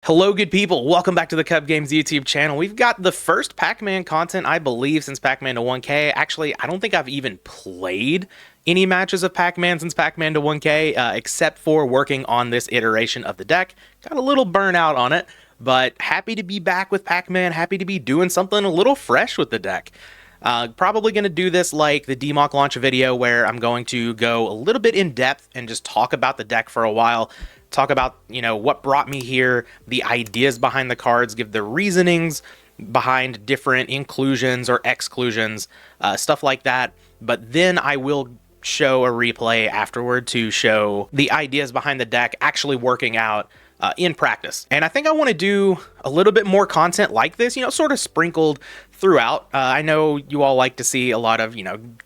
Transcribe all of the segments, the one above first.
Hello, good people. Welcome back to the Kuhb Games YouTube channel. We've got the first Pac-Man content, I believe, since Pac-Man to 1K. Actually, I don't think I've even played any matches of Pac-Man since Pac-Man to 1K, except for working on this iteration of the deck. Got a little burnout on it, but happy to be back with Pac-Man. Happy to be doing something a little fresh with the deck. Probably going to do this like the DMOC launch video, where I'm going to go a little bit in depth and just talk about the deck for a while. Talk about, what brought me here, the ideas behind the cards, give the reasonings behind different inclusions or exclusions, stuff like that. But then I will show a replay afterward to show the ideas behind the deck actually working out in practice. And I think I want to do a little bit more content like this, sort of sprinkled throughout. I know you all like to see a lot of,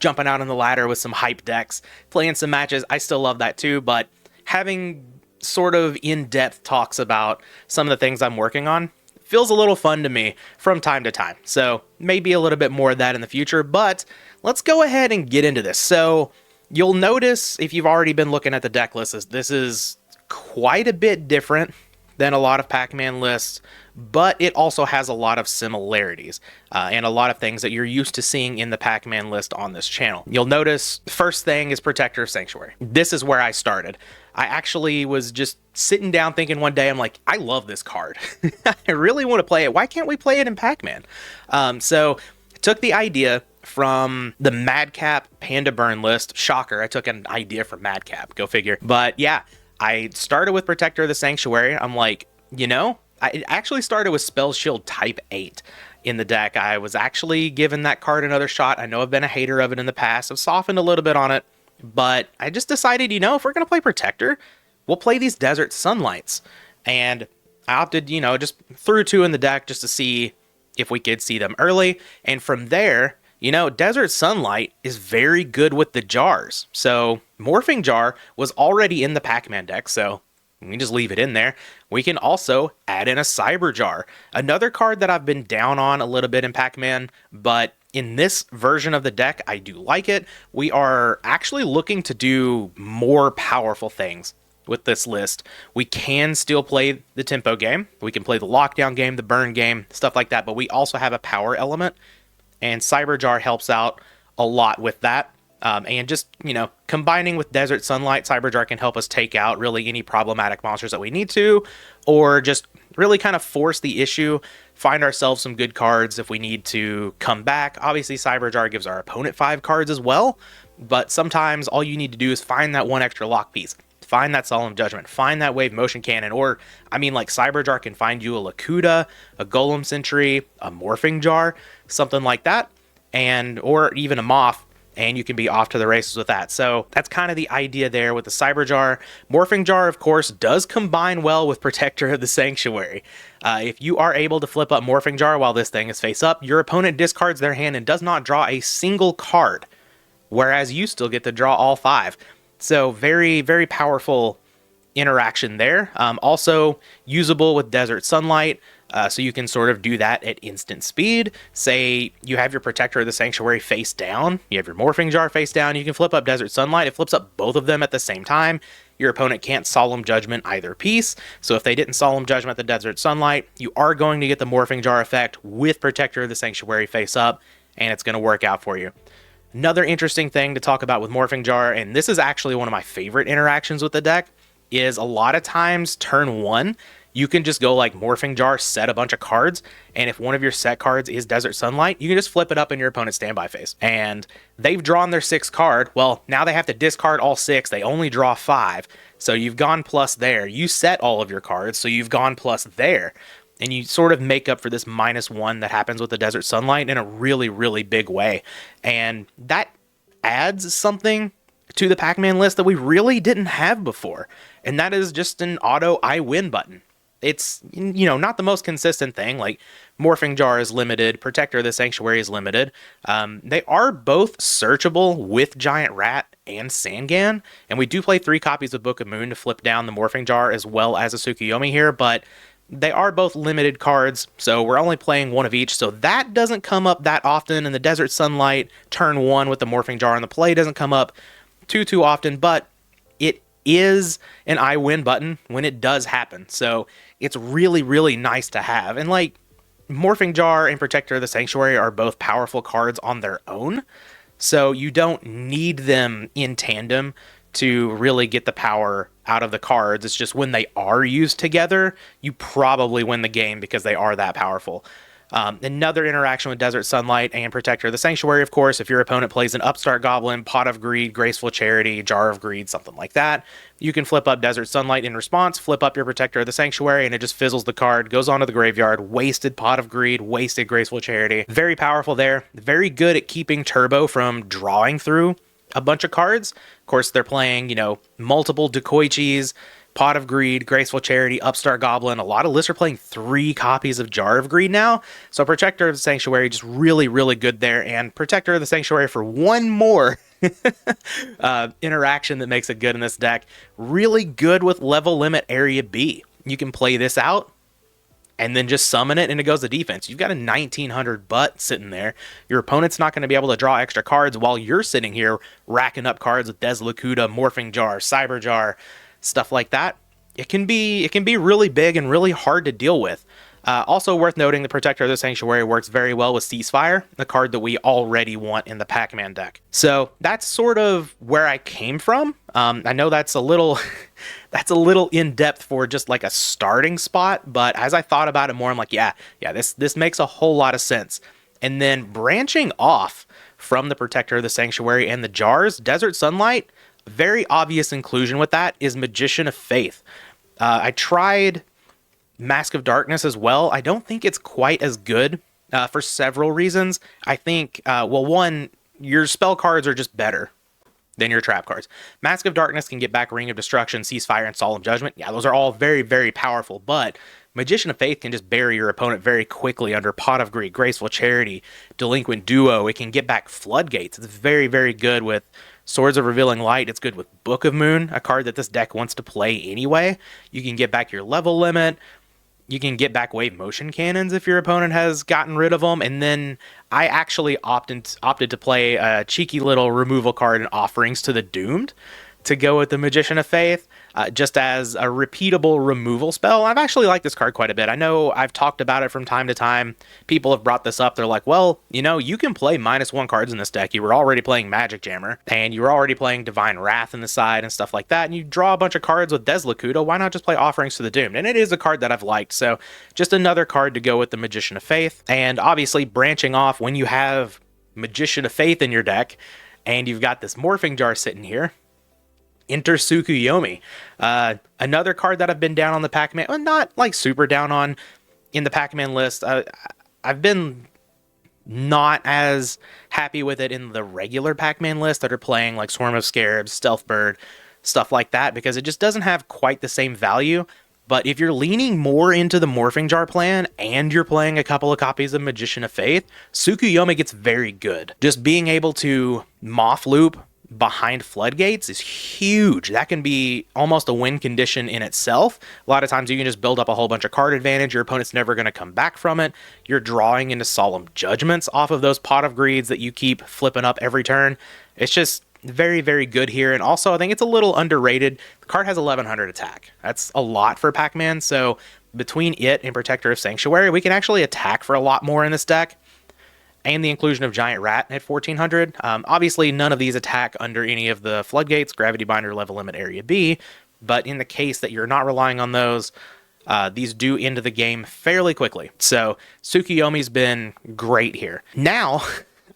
jumping out on the ladder with some hype decks, playing some matches. I still love that too, but having sort of in-depth talks about some of the things I'm working on feels a little fun to me from time to time. So maybe a little bit more of that in the future, but let's go ahead and get into this. So you'll notice, if you've already been looking at the deck lists, this is quite a bit different than a lot of Pac-Man lists, but it also has a lot of similarities and a lot of things that you're used to seeing in the Pac-Man list on this channel. You'll notice the first thing is Protector of Sanctuary. This is where I started. I actually was just sitting down thinking one day, I'm like, I love this card. I really want to play it. Why can't we play it in Pac-Man? So I took the idea from the Madcap Panda Burn list. Shocker, I took an idea from Madcap. Go figure. But yeah, I started with Protector of the Sanctuary. I'm like, I actually started with Spell Shield Type 8 in the deck. I was actually giving that card another shot. I know I've been a hater of it in the past. I've softened a little bit on it. But I just decided, if we're going to play Protector, we'll play these Desert Sunlights. And I opted, just threw two in the deck just to see if we could see them early. And from there, Desert Sunlight is very good with the jars. So Morphing Jar was already in the Pac-Man deck, so we can just leave it in there. We can also add in a Cyber Jar, another card that I've been down on a little bit in Pac-Man, but in this version of the deck, I do like it. We are actually looking to do more powerful things with this list. We can still play the tempo game. We can play the lockdown game, the burn game, stuff like that, but we also have a power element, and Cyber Jar helps out a lot with that. And just, combining with Desert Sunlight, Cyber Jar can help us take out really any problematic monsters that we need to, or just really kind of force the issue, find ourselves some good cards if we need to come back. Obviously, Cyber Jar gives our opponent 5 cards as well, but sometimes all you need to do is find that one extra lock piece, find that Solemn Judgment, find that Wave Motion Cannon, or, like Cyber Jar can find you a Lakuta, a Golem Sentry, a Morphing Jar, something like that, or even a Moth, and you can be off to the races with that. So that's kind of the idea there with the Cyber Jar. Morphing Jar, of course, does combine well with Protector of the Sanctuary. If you are able to flip up Morphing Jar while this thing is face up, your opponent discards their hand and does not draw a single card, whereas you still get to draw all 5. So very, very powerful interaction there. Also usable with Desert Sunlight. So you can sort of do that at instant speed. Say you have your Protector of the Sanctuary face down, you have your Morphing Jar face down, you can flip up Desert Sunlight. It flips up both of them at the same time. Your opponent can't Solemn Judgment either piece. So if they didn't Solemn Judgment the Desert Sunlight, you are going to get the Morphing Jar effect with Protector of the Sanctuary face up, and it's going to work out for you. Another interesting thing to talk about with Morphing Jar, and this is actually one of my favorite interactions with the deck, is a lot of times turn 1, you can just go like Morphing Jar, set a bunch of cards, and if one of your set cards is Desert Sunlight, you can just flip it up in your opponent's standby phase. And they've drawn their 6th card. Well, now they have to discard all 6. They only draw 5. So you've gone plus there. You set all of your cards, so you've gone plus there. And you sort of make up for this -1 that happens with the Desert Sunlight in a really, really big way. And that adds something to the Pac-Man list that we really didn't have before. And that is just an auto I win button. It's, not the most consistent thing. Like Morphing Jar is limited, Protector of the Sanctuary is limited. They are both searchable with Giant Rat and Sangan, and we do play 3 copies of Book of Moon to flip down the Morphing Jar as well as a Tsukuyomi here, but they are both limited cards, so we're only playing 1 of each, so that doesn't come up that often. In the Desert Sunlight, turn 1 with the Morphing Jar on the play doesn't come up too often, but it is an I win button when it does happen. So it's really, really nice to have. And like, Morphing Jar and Protector of the Sanctuary are both powerful cards on their own. So you don't need them in tandem to really get the power out of the cards. It's just when they are used together, you probably win the game because they are that powerful. Another interaction with Desert Sunlight and Protector of the Sanctuary, of course, if your opponent plays an Upstart Goblin, Pot of Greed, Graceful Charity, Jar of Greed, something like that, you can flip up Desert Sunlight in response, flip up your Protector of the Sanctuary, and it just fizzles the card, goes onto the graveyard, wasted Pot of Greed, wasted Graceful Charity. Very powerful there. Very good at keeping Turbo from drawing through a bunch of cards. Of course, they're playing, you know, multiple Decoichis, Pot of Greed, Graceful Charity, Upstart Goblin. A lot of lists are playing 3 copies of Jar of Greed now. So Protector of the Sanctuary, just really, really good there. And Protector of the Sanctuary for one more interaction that makes it good in this deck. Really good with level limit area B. You can play this out and then just summon it and it goes to defense. You've got a 1900 butt sitting there. Your opponent's not going to be able to draw extra cards while you're sitting here racking up cards with Des Lakuta, Morphing Jar, Cyber Jar, stuff like that. It can be really big and really hard to deal with. Also worth noting, the Protector of the Sanctuary works very well with Ceasefire, the card that we already want in the Pac-Man deck. So that's sort of where I came from. I know that's a little that's a little in depth for just like a starting spot, but as I thought about it more, I'm like, yeah, this makes a whole lot of sense. And then branching off from the Protector of the Sanctuary and the Jars, Desert Sunlight, very obvious inclusion with that is Magician of Faith. I tried Mask of Darkness as well. I don't think it's quite as good for several reasons. I think, well, one, your spell cards are just better than your trap cards. Mask of Darkness can get back Ring of Destruction, Ceasefire, and Solemn Judgment. Yeah, those are all very, very powerful, but Magician of Faith can just bury your opponent very quickly under Pot of Greed, Graceful Charity, Delinquent Duo. It can get back Floodgates. It's very, very good with Swords of Revealing Light. It's good with Book of Moon, a card that this deck wants to play anyway. You can get back your level limit. You can get back Wave Motion Cannons if your opponent has gotten rid of them. And then I actually opted to play a cheeky little removal card in Offerings to the Doomed to go with the Magician of Faith, just as a repeatable removal spell. I've actually liked this card quite a bit. I know I've talked about it from time to time. People have brought this up. They're like, well, you know, you can play -1 cards in this deck. You were already playing Magic Jammer, and you were already playing Divine Wrath in the side and stuff like that, and you draw a bunch of cards with Des Lakuta. Why not just play Offerings to the Doomed? And it is a card that I've liked, so just another card to go with the Magician of Faith. And obviously, branching off, when you have Magician of Faith in your deck, and you've got this Morphing Jar sitting here, enter Tsukuyomi. Another card that I've been down on the Pac-Man, well, not like super down on in the Pac-Man list. I've been not as happy with it in the regular Pac-Man list that are playing like Swarm of Scarabs, Stealth Bird, stuff like that, because it just doesn't have quite the same value. But if you're leaning more into the Morphing Jar plan and you're playing a couple of copies of Magician of Faith, Tsukuyomi gets very good. Just being able to Moth Loop behind Floodgates is huge. That can be almost a win condition in itself. A lot of times you can just build up a whole bunch of card advantage. Your opponent's never going to come back from it. You're drawing into Solemn Judgments off of those Pot of Greeds that you keep flipping up every turn. It's just very, very good here. And also, I think it's a little underrated. The card has 1100 attack. That's a lot for Pac-Man. So between it and Protector of Sanctuary, we can actually attack for a lot more in this deck. And the inclusion of Giant Rat at 1400. Obviously, none of these attack under any of the Floodgates, Gravity Binder, Level Limit, Area B. But in the case that you're not relying on those, these do end the game fairly quickly. So Tsukuyomi's been great here. Now,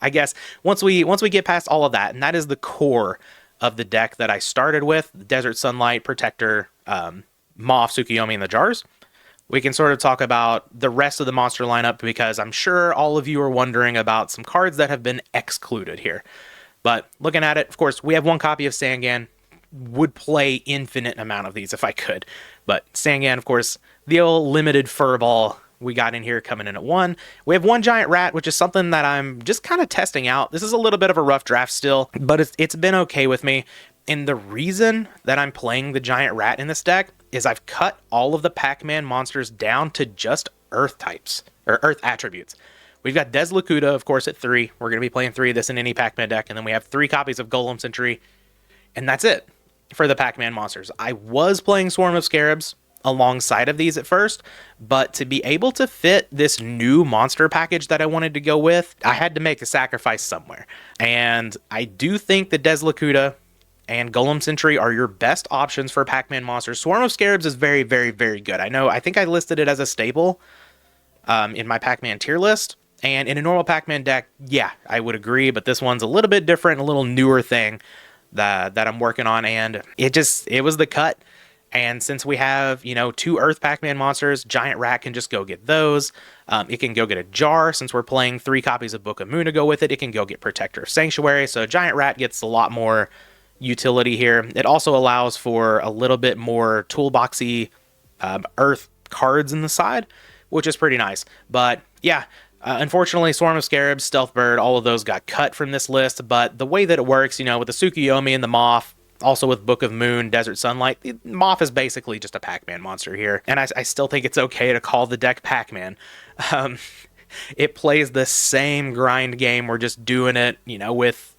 I guess, once we get past all of that, and that is the core of the deck that I started with, Desert Sunlight, Protector, Moth, Tsukuyomi, and the Jars, we can sort of talk about the rest of the monster lineup, because I'm sure all of you are wondering about some cards that have been excluded here. But looking at it, of course, we have one copy of Sangan. Would play infinite amount of these if I could. But Sangan, of course, the old limited furball we got in here coming in at 1. We have one Giant Rat, which is something that I'm just kind of testing out. This is a little bit of a rough draft still, but it's been okay with me. And the reason that I'm playing the Giant Rat in this deck is I've cut all of the Pac-Man monsters down to just Earth types, or Earth attributes. We've got Des Lakuta, of course, at 3. We're going to be playing 3 of this in any Pac-Man deck, and then we have 3 copies of Golem Sentry, and that's it. for the Pac-Man monsters. I was playing Swarm of Scarabs alongside of these at first, but to be able to fit this new monster package that I wanted to go with, I had to make a sacrifice somewhere. And I do think the Deslakuta and Golem Sentry are your best options for Pac-Man monsters. Swarm of Scarabs is very, very, very good. I think I listed it as a staple in my Pac-Man tier list. And in a normal Pac-Man deck, yeah, I would agree, but this one's a little bit different, a little newer thing that I'm working on, and it was the cut. And since we have, 2 Earth Pac-Man monsters, Giant Rat can just go get those. It can go get a Jar. Since we're playing 3 copies of Book of Moon to go with it, it can go get Protector of Sanctuary. So Giant Rat gets a lot more utility here. It also allows for a little bit more toolboxy Earth cards in the side, which is pretty nice. But yeah, unfortunately, Swarm of Scarabs, Stealth Bird, all of those got cut from this list. But the way that it works, with the Tsukuyomi and the Moth, also with Book of Moon, Desert Sunlight, the Moth is basically just a Pac-Man monster here. And I still think it's okay to call the deck Pac-Man. It plays the same grind game. We're just doing it, with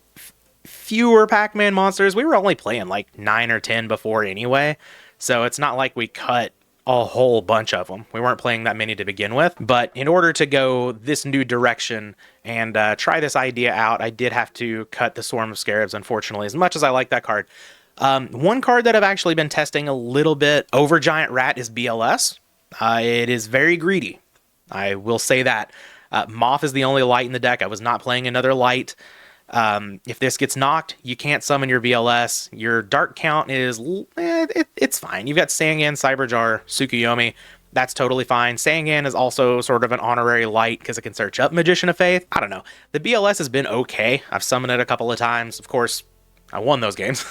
fewer Pac-Man monsters. We were only playing like 9 or 10 before anyway. So it's not like we cut a whole bunch of them. We weren't playing that many to begin with. But in order to go this new direction and try this idea out, I did have to cut the Swarm of Scarabs, unfortunately, as much as I like that card. One card that I've actually been testing a little bit over Giant Rat is BLS. It is very greedy. I will say that. Moth is the only light in the deck. I was not playing another light. If this gets knocked, you can't summon your BLS. Your dark count is, it's fine. You've got Sangan, Cyberjar, Tsukuyomi. That's totally fine. Sangan is also sort of an honorary light because it can search up Magician of Faith. I don't know. The BLS has been okay. I've summoned it a couple of times. Of course, I won those games.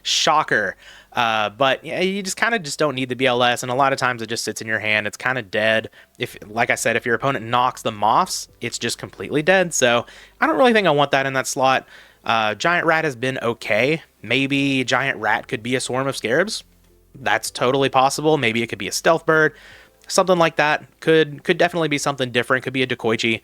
Shocker. But yeah, you just kind of don't need the BLS, and a lot of times it just sits in your hand. It's kind of dead. Like I said, if your opponent knocks the Moths, it's just completely dead. So I don't really think I want that in that slot. Giant Rat has been okay. Maybe Giant Rat could be a Swarm of Scarabs. That's totally possible. Maybe it could be a Stealth Bird. Something like that. Could definitely be something different. Could be a Dekoichi.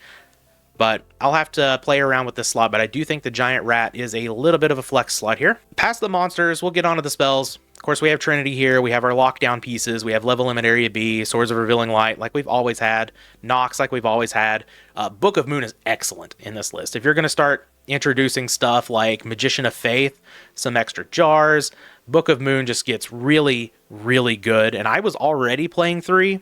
But I'll have to play around with this slot, but I do think the Giant Rat is a little bit of a flex slot here. Past the monsters, we'll get onto the spells. Of course, we have Trinity here. We have our lockdown pieces. We have Level Limit Area B, Swords of Revealing Light, like we've always had. Nox, like we've always had. Book of Moon is excellent in this list. If you're going to start introducing stuff like Magician of Faith, some extra jars, Book of Moon just gets really, really good. And I was already playing 3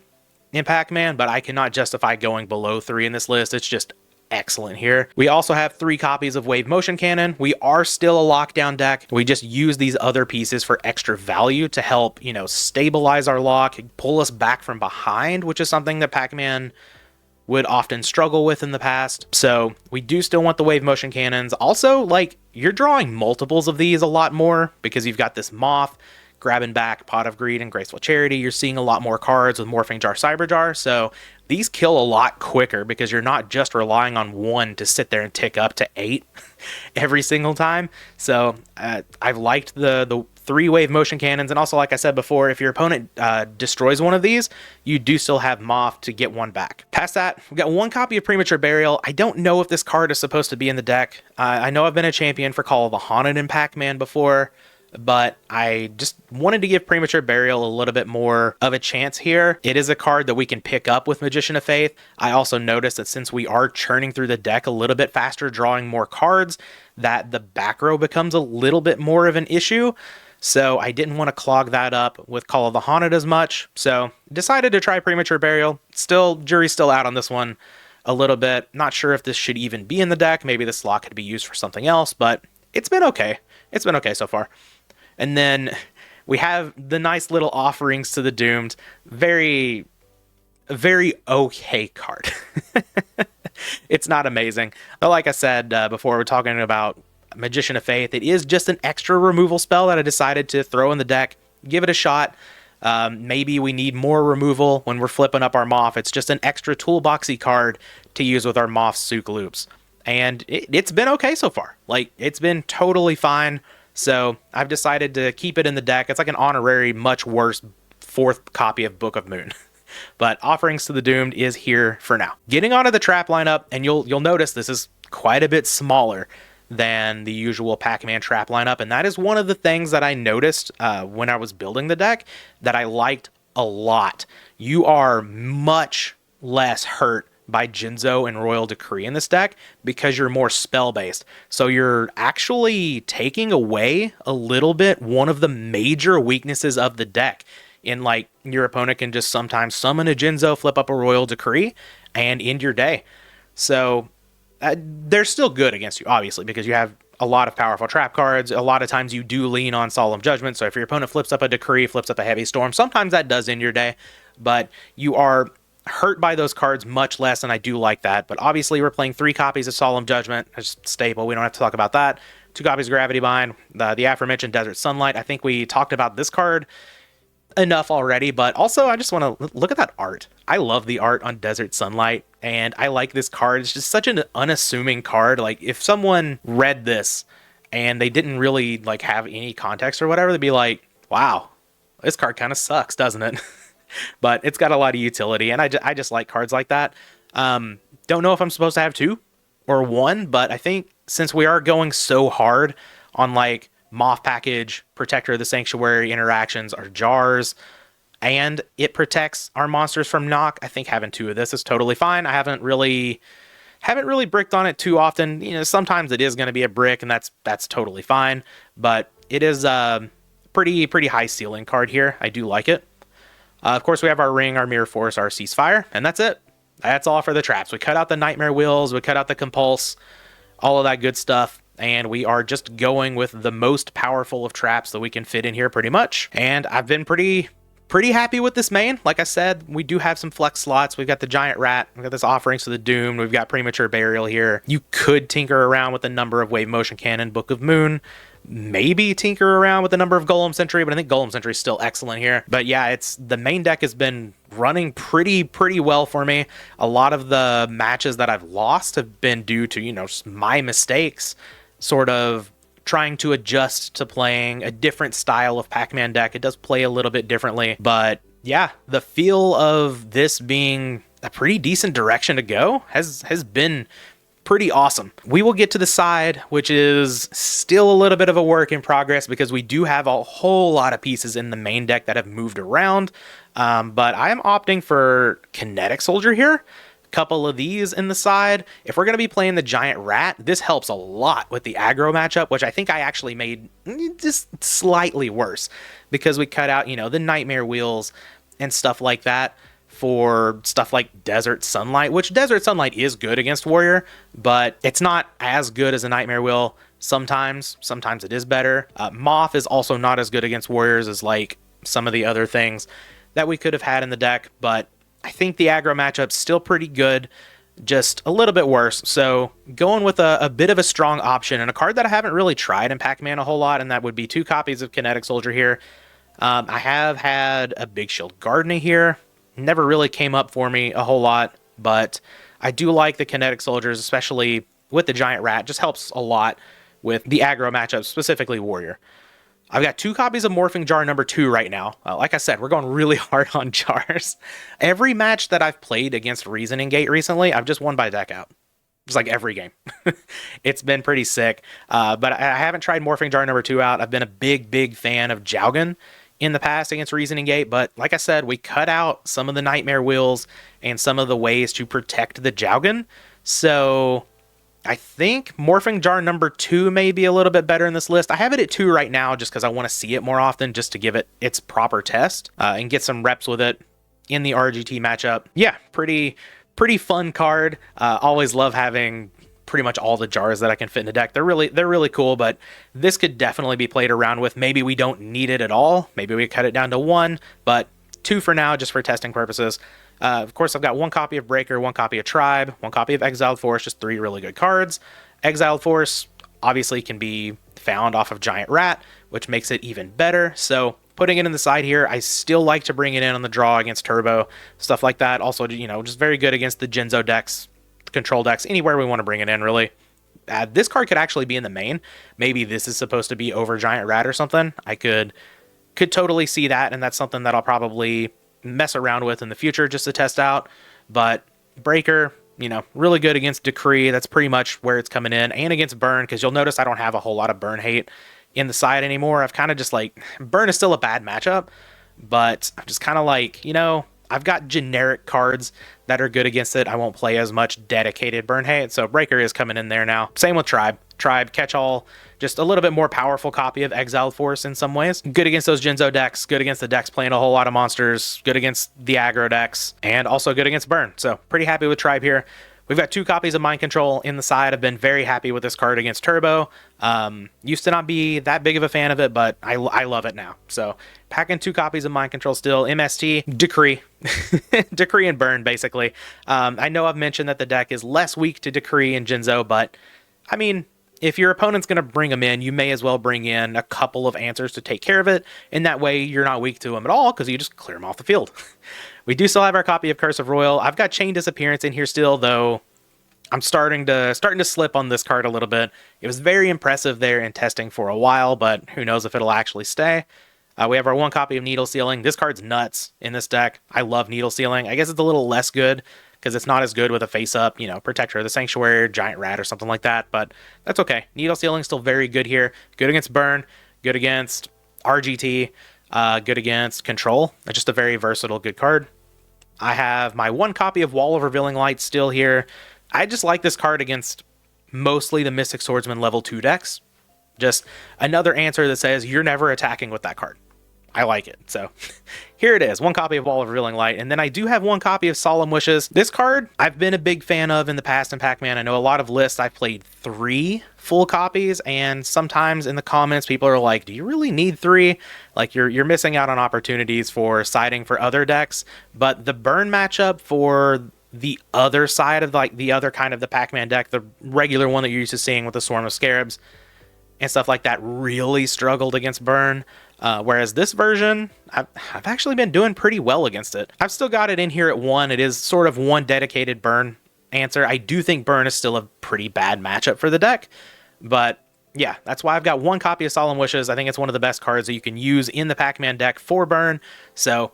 in Pac-Man, but I cannot justify going below 3 in this list. It's just excellent here. We also have 3 copies of Wave Motion Cannon. We are still a lockdown deck. We just use these other pieces for extra value to help, stabilize our lock, pull us back from behind, which is something that Pac-Man would often struggle with in the past. So we do still want the Wave Motion Cannons. Also, you're drawing multiples of these a lot more because you've got this Moth, Grabbing Back, Pot of Greed, and Graceful Charity. You're seeing a lot more cards with Morphing Jar, Cyber Jar. So these kill a lot quicker because you're not just relying on 1 to sit there and tick up to 8 every single time. So I've liked the 3 Wave Motion Cannons. And also, like I said before, if your opponent destroys one of these, you do still have Moth to get 1 back. Past that, we've got 1 copy of Premature Burial. I don't know if this card is supposed to be in the deck. I know I've been a champion for Call of the Haunted in Pac-Man before, but I just wanted to give Premature Burial a little bit more of a chance here. It is a card that we can pick up with Magician of Faith. I also noticed that since we are churning through the deck a little bit faster, drawing more cards, that the back row becomes a little bit more of an issue. So I didn't want to clog that up with Call of the Haunted as much. So decided to try Premature Burial. Jury's still out on this one a little bit. Not sure if this should even be in the deck. Maybe this slot could be used for something else, but it's been okay. It's been okay so far. And then we have the nice little Offerings to the Doomed. Very, very okay card. It's not amazing. But like I said before, we're talking about Magician of Faith. It is just an extra removal spell that I decided to throw in the deck. Give it a shot. Maybe we need more removal when we're flipping up our Moth. It's just an extra toolboxy card to use with our Moth Souk Loops. And it's been okay so far. It's been totally fine. So I've decided to keep it in the deck. It's like an honorary, much worse 4th copy of Book of Moon. But Offerings to the Doomed is here for now. Getting onto the trap lineup, and you'll notice this is quite a bit smaller than the usual Pac-Man trap lineup. And that is one of the things that I noticed when I was building the deck that I liked a lot. You are much less hurt by Jinzo and Royal Decree in this deck because you're more spell-based. So you're actually taking away a little bit one of the major weaknesses of the deck. In like, your opponent can just sometimes summon a Jinzo, flip up a Royal Decree, and end your day. So they're still good against you, obviously, because you have a lot of powerful trap cards. A lot of times you do lean on Solemn Judgment. So if your opponent flips up a Decree, flips up a Heavy Storm, sometimes that does end your day. But you are hurt by those cards much less, and I do like that. But obviously we're playing 3 copies of Solemn Judgment. It's staple. We don't have to talk about that. 2 copies of Gravity Bind. The aforementioned Desert Sunlight. I think we talked about this card enough already, but also I just want to look at that art. I love the art on Desert Sunlight, and I like this card. It's just such an unassuming card. Like, if someone read this and they didn't really like have any context or whatever, they'd be like, wow, this card kind of sucks, doesn't it? But it's got a lot of utility, and I just like cards like that. Don't know if I'm supposed to have 2 or 1, but I think since we are going so hard on like Moth Package, Protector of the Sanctuary interactions, our jars, and it protects our monsters from knock, I think having 2 of this is totally fine. I haven't really bricked on it too often. You know, sometimes it is going to be a brick, and that's totally fine, but it is a pretty high ceiling card here. I do like it. Of course, we have our Ring, our Mirror Force, our Ceasefire, and that's it. That's all for the traps. We cut out the Nightmare Wheels, we cut out the Compulse, all of that good stuff, and we are just going with the most powerful of traps that we can fit in here pretty much. And I've been pretty happy with this main. Like I said, we do have some flex slots. We've got the Giant Rat, we've got this Offerings to the Doomed, we've got Premature Burial here. You could tinker around with the number of Wave Motion Cannon, Book of Moon, maybe tinker around with the number of Golem Sentry, but I think Golem Sentry is still excellent here. But yeah, the main deck has been running pretty well for me. A lot of the matches that I've lost have been due to, just my mistakes, sort of trying to adjust to playing a different style of Pac-Man deck. It does play a little bit differently, but yeah, the feel of this being a pretty decent direction to go has been pretty awesome. We will get to the side, which is still a little bit of a work in progress because we do have a whole lot of pieces in the main deck that have moved around, but I am opting for Kinetic Soldier here. Couple of these in the side. If we're going to be playing the Giant Rat, this helps a lot with the aggro matchup, which I think I actually made just slightly worse because we cut out, the Nightmare Wheels and stuff like that for stuff like Desert Sunlight, which Desert Sunlight is good against Warrior, but it's not as good as a Nightmare Wheel. Sometimes it is better. Moth is also not as good against Warriors as like some of the other things that we could have had in the deck, but I think the aggro matchup's still pretty good, just a little bit worse. So going with a bit of a strong option and a card that I haven't really tried in Pac-Man a whole lot, and that would be 2 copies of Kinetic Soldier here. I have had a Big Shield Gardener here. Never really came up for me a whole lot, but I do like the Kinetic Soldiers, especially with the Giant Rat. Just helps a lot with the aggro matchup, specifically Warrior. I've got 2 copies of Morphing Jar number 2 right now. Like I said, we're going really hard on jars. Every match that I've played against Reasoning Gate recently, I've just won by deck out. Just like every game. It's been pretty sick. But I haven't tried Morphing Jar number 2 out. I've been a big fan of Jowgen in the past against Reasoning Gate. But like I said, we cut out some of the Nightmare Wheels and some of the ways to protect the Jowgen. So I think Morphing Jar number 2 may be a little bit better in this list. I have it at 2 right now just because I want to see it more often, just to give it its proper test and get some reps with it in the RGT matchup. Yeah, pretty fun card. Always love having pretty much all the jars that I can fit in the deck. They're really cool, but this could definitely be played around with. Maybe we don't need it at all. Maybe we cut it down to 1, but 2 for now, just for testing purposes. Of course, I've got 1 copy of Breaker, 1 copy of Tribe, 1 copy of Exiled Force, just 3 really good cards. Exiled Force obviously can be found off of Giant Rat, which makes it even better. So putting it in the side here, I still like to bring it in on the draw against Turbo, stuff like that. Also, just very good against the Jinzo decks, control decks, anywhere we want to bring it in, really. This card could actually be in the main. Maybe this is supposed to be over Giant Rat or something. I could totally see that, and that's something that I'll probably mess around with in the future just to test out. But Breaker, you know, really good against Decree. That's pretty much where it's coming in, and against Burn, because you'll notice I don't have a whole lot of Burn hate in the side anymore. I've kind of just like, Burn is still a bad matchup, but I'm just kind of like, you know, I've got generic cards that are good against it. I won't play as much dedicated Burn hate, so Breaker is coming in there now. Same with Tribe. Tribe, Catch-All, just a little bit more powerful copy of Exiled Force in some ways. Good against those Jinzo decks, good against the decks playing a whole lot of monsters, good against the aggro decks, and also good against Burn. So pretty happy with Tribe here. We've got 2 copies of Mind Control in the side. I've been very happy with this card against Turbo. Used to not be that big of a fan of it, but I love it now. So packing 2 copies of Mind Control still. MST, Decree. Decree and Burn, basically. I know I've mentioned that the deck is less weak to Decree and Jinzo, but I mean, if your opponent's going to bring them in, you may as well bring in a couple of answers to take care of it. And that way you're not weak to them at all, because you just clear them off the field. We do still have our copy of Curse of Royal. I've got Chain Disappearance in here still, though I'm starting to slip on this card a little bit. It was very impressive there in testing for a while, but who knows if it'll actually stay. We have our 1 copy of Needle Sealing. This card's nuts in this deck. I love Needle Sealing. I guess it's a little less good because it's not as good with a face-up, you know, Protector of the Sanctuary, Giant Rat, or something like that, but that's okay. Needle Sealing still very good here. Good against Burn, good against RGT, good against Control. Just a very versatile, good card. I have my 1 copy of Wall of Revealing Light still here. I just like this card against mostly the Mystic Swordsman level 2 decks. Just another answer that says you're never attacking with that card. I like it. So here it is, 1 copy of Wall of Revealing Light. And then I do have 1 copy of Solemn Wishes. This card I've been a big fan of in the past in Pac-Man. I know a lot of lists I've played 3 full copies, and sometimes in the comments people are like, do you really need 3? Like you're missing out on opportunities for siding for other decks. But the Burn matchup for the other side of like the other kind of the Pac-Man deck, the regular one that you're used to seeing with the Swarm of Scarabs and stuff like that, really struggled against Burn. Whereas this version, I've actually been doing pretty well against it. I've still got it in here at 1. It is sort of 1 dedicated Burn answer. I do think Burn is still a pretty bad matchup for the deck. But yeah, that's why I've got 1 copy of Solemn Wishes. I think it's one of the best cards that you can use in the Pac-Man deck for Burn. So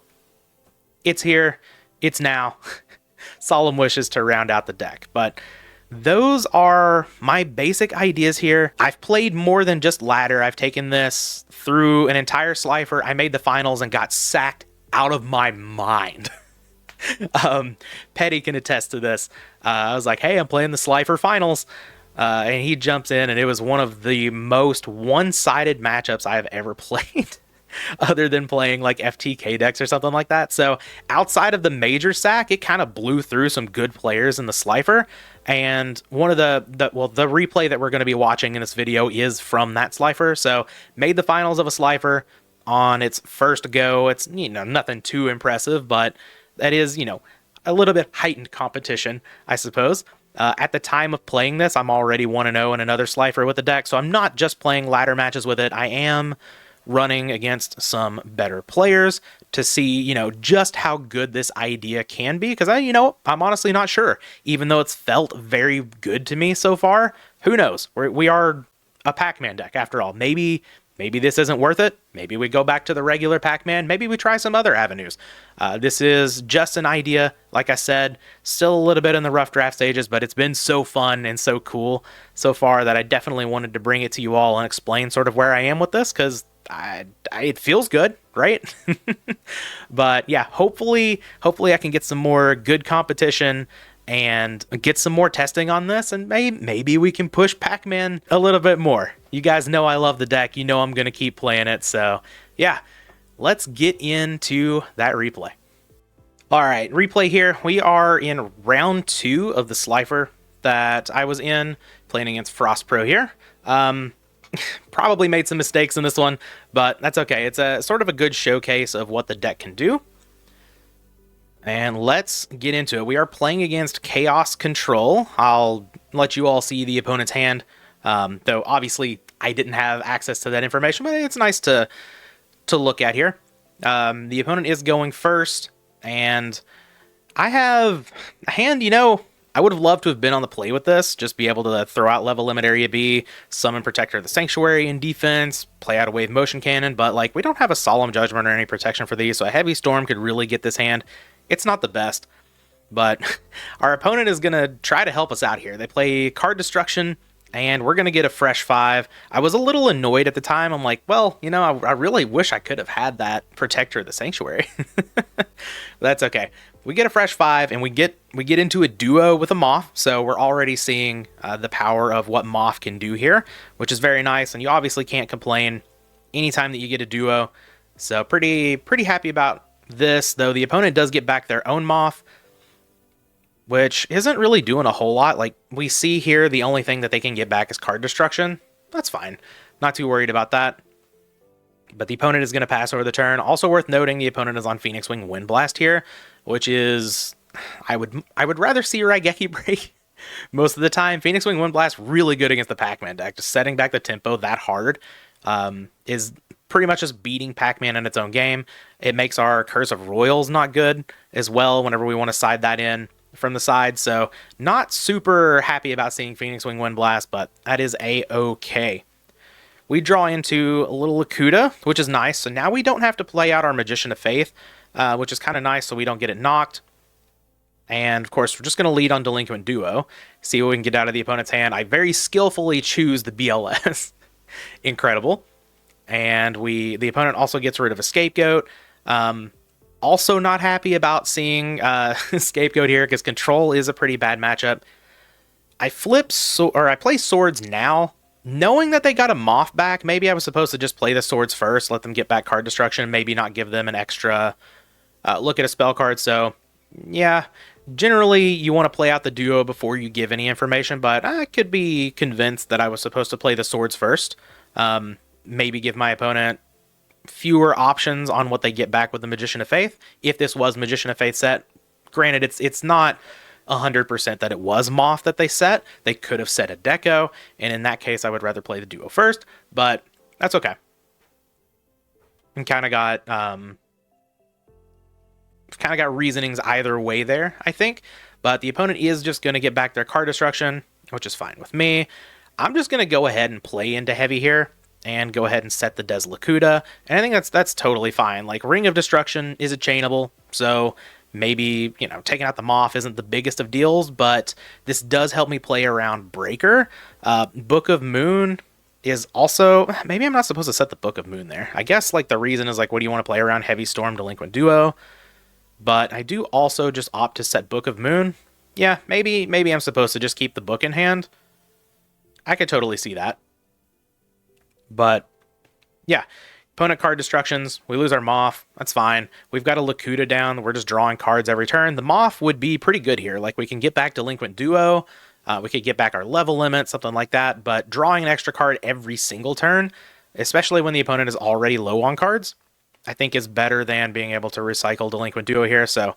it's here. It's now. Solemn Wishes to round out the deck. But those are my basic ideas here. I've played more than just ladder. I've taken this through an entire Slifer. I made the finals and got sacked out of my mind. Petty can attest to this. I was like, hey, I'm playing the Slifer finals. And he jumps in, and it was one of the most one-sided matchups I have ever played. Other than playing like FTK decks or something like that. So outside of the major sack, it kind of blew through some good players in the Slifer. And one of the replay that we're going to be watching in this video is from that Slifer. So made the finals of a Slifer on its first go. It's, you know, nothing too impressive, but that is, you know, a little bit heightened competition, I suppose. At the time of playing this, I'm already 1-0 in another Slifer with the deck. So I'm not just playing ladder matches with it. I am running against some better players to see, you know, just how good this idea can be. Because I'm honestly not sure. Even though it's felt very good to me so far, who knows? We are a Pac-Man deck after all. Maybe this isn't worth it. Maybe we go back to the regular Pac-Man. Maybe we try some other avenues. This is just an idea. Like I said, still a little bit in the rough draft stages, but it's been so fun and so cool so far that I definitely wanted to bring it to you all and explain sort of where I am with this, because it feels good, right? But yeah, hopefully I can get some more good competition and get some more testing on this, and maybe we can push Pac-Man a little bit more. You guys know I love the deck. You know I'm going to keep playing it. So yeah, let's get into that replay. All right, replay here. We are in round 2 of the Slifer that I was in, playing against Frost Pro here. Probably made some mistakes in this one, but that's okay. It's a sort of a good showcase of what the deck can do. And let's get into it. We are playing against Chaos Control. I'll let you all see the opponent's hand, though obviously I didn't have access to that information, but it's nice to look at here. The opponent is going first, and I have a hand, I would have loved to have been on the play with this, just be able to throw out level limit area B, summon Protector of the Sanctuary in defense, play out a wave motion cannon, but like we don't have a Solemn Judgment or any protection for these, so a Heavy Storm could really get this hand. It's not the best, but our opponent is going to try to help us out here. They play card destruction, and we're going to get a fresh 5. I was a little annoyed at the time. I'm like, well, you know, I really wish I could have had that Protector of the Sanctuary. That's okay. We get a fresh 5, and we get into a duo with a Moth, so we're already seeing the power of what Moth can do here, which is very nice, and you obviously can't complain anytime that you get a duo. So pretty happy about this, though the opponent does get back their own Moth, which isn't really doing a whole lot. Like, we see here the only thing that they can get back is card destruction. That's fine. Not too worried about that. But the opponent is going to pass over the turn. Also worth noting, the opponent is on Phoenix Wing Wind Blast here, which is... I would rather see Raigeki break most of the time. Phoenix Wing Wind Blast, really good against the Pac-Man deck. Just setting back the tempo that hard is pretty much just beating Pac-Man in its own game. It makes our Curse of Royals not good as well whenever we want to side that in from the side. So not super happy about seeing Phoenix Wing Wind Blast, but that is a-okay. We draw into a little Lakuta, which is nice. So now we don't have to play out our Magician of Faith, which is kind of nice so we don't get it knocked. And, of course, we're just going to lead on Delinquent Duo, see what we can get out of the opponent's hand. I very skillfully choose the BLS. Incredible. And the opponent also gets rid of a Scapegoat. Also not happy about seeing Scapegoat here, because Control is a pretty bad matchup. I play Swords now, knowing that they got a Moth back. Maybe I was supposed to just play the Swords first, let them get back card destruction, maybe not give them an extra look at a spell card. So, yeah, generally you want to play out the duo before you give any information, but I could be convinced that I was supposed to play the Swords first. Maybe give my opponent fewer options on what they get back with the Magician of Faith. If this was Magician of Faith set, granted, it's not 100% that it was Moth that they set. They could have set a Deco, and in that case, I would rather play the duo first, but that's okay. And kind of got reasonings either way there, I think. But the opponent is just going to get back their card destruction, which is fine with me. I'm just going to go ahead and play into heavy here and go ahead and set the Des Lakuta. And I think that's totally fine. Like, Ring of Destruction is a chainable, so maybe, you know, taking out the Moth isn't the biggest of deals, but this does help me play around Breaker. Book of Moon is also... Maybe I'm not supposed to set the Book of Moon there. I guess, like, the reason is, like, what do you want to play around? Heavy Storm, Delinquent Duo. But I do also just opt to set Book of Moon. Yeah, maybe I'm supposed to just keep the book in hand. I could totally see that. But, yeah. Opponent card destructions. We lose our Moth. That's fine. We've got a Lakuta down. We're just drawing cards every turn. The Moth would be pretty good here. Like, we can get back Delinquent Duo. We could get back our level limit, something like that. But drawing an extra card every single turn, especially when the opponent is already low on cards, I think is better than being able to recycle Delinquent Duo here. So,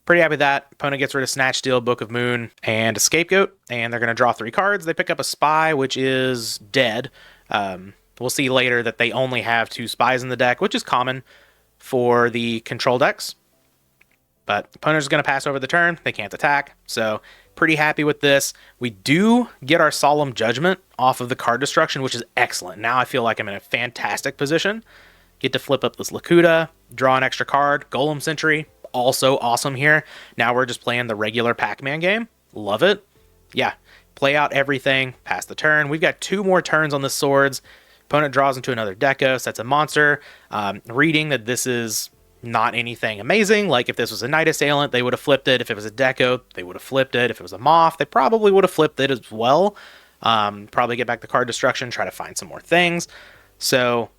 pretty happy with that. Opponent gets rid of Snatch Steal, Book of Moon, and a Scapegoat. And they're going to draw 3 cards. They pick up a Spy, which is dead. We'll see later that they only have 2 Spies in the deck, which is common for the control decks. But opponent's going to pass over the turn. They can't attack. So, pretty happy with this. We do get our Solemn Judgment off of the card destruction, which is excellent. Now I feel like I'm in a fantastic position. Get to flip up this Lakuta, draw an extra card. Golem Sentry, also awesome here. Now we're just playing the regular Pac-Man game. Love it. Yeah, play out everything, pass the turn. We've got 2 more turns on the Swords. Opponent draws into another Deco, sets a monster. Reading that this is not anything amazing. Like, if this was a Night Assailant, they would have flipped it. If it was a Deco, they would have flipped it. If it was a Moth, they probably would have flipped it as well. Probably get back the card destruction, try to find some more things. So,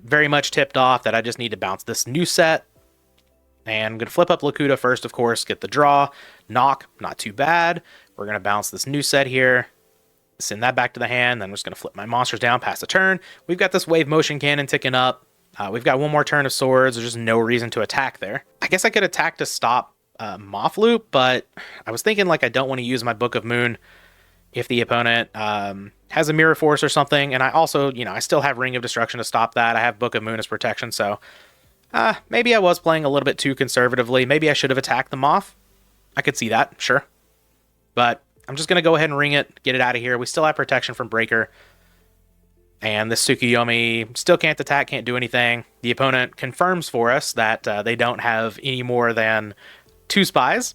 very much tipped off that I just need to bounce this new set. And I'm going to flip up Lakuta first, of course, get the draw. Knock, not too bad. We're going to bounce this new set here. Send that back to the hand. Then I'm just going to flip my monsters down, pass the turn. We've got this Wave Motion Cannon ticking up. We've got 1 more turn of Swords. There's just no reason to attack there. I guess I could attack to stop Moth Loop, but I was thinking, like, I don't want to use my Book of Moon if the opponent has a Mirror Force or something. And I also, you know, I still have Ring of Destruction to stop that. I have Book of Moon as protection, so maybe I was playing a little bit too conservatively. Maybe I should have attacked the Moth. I could see that, sure. But I'm just going to go ahead and ring it, get it out of here. We still have protection from Breaker. And this Tsukuyomi still can't attack, can't do anything. The opponent confirms for us that they don't have any more than 2 spies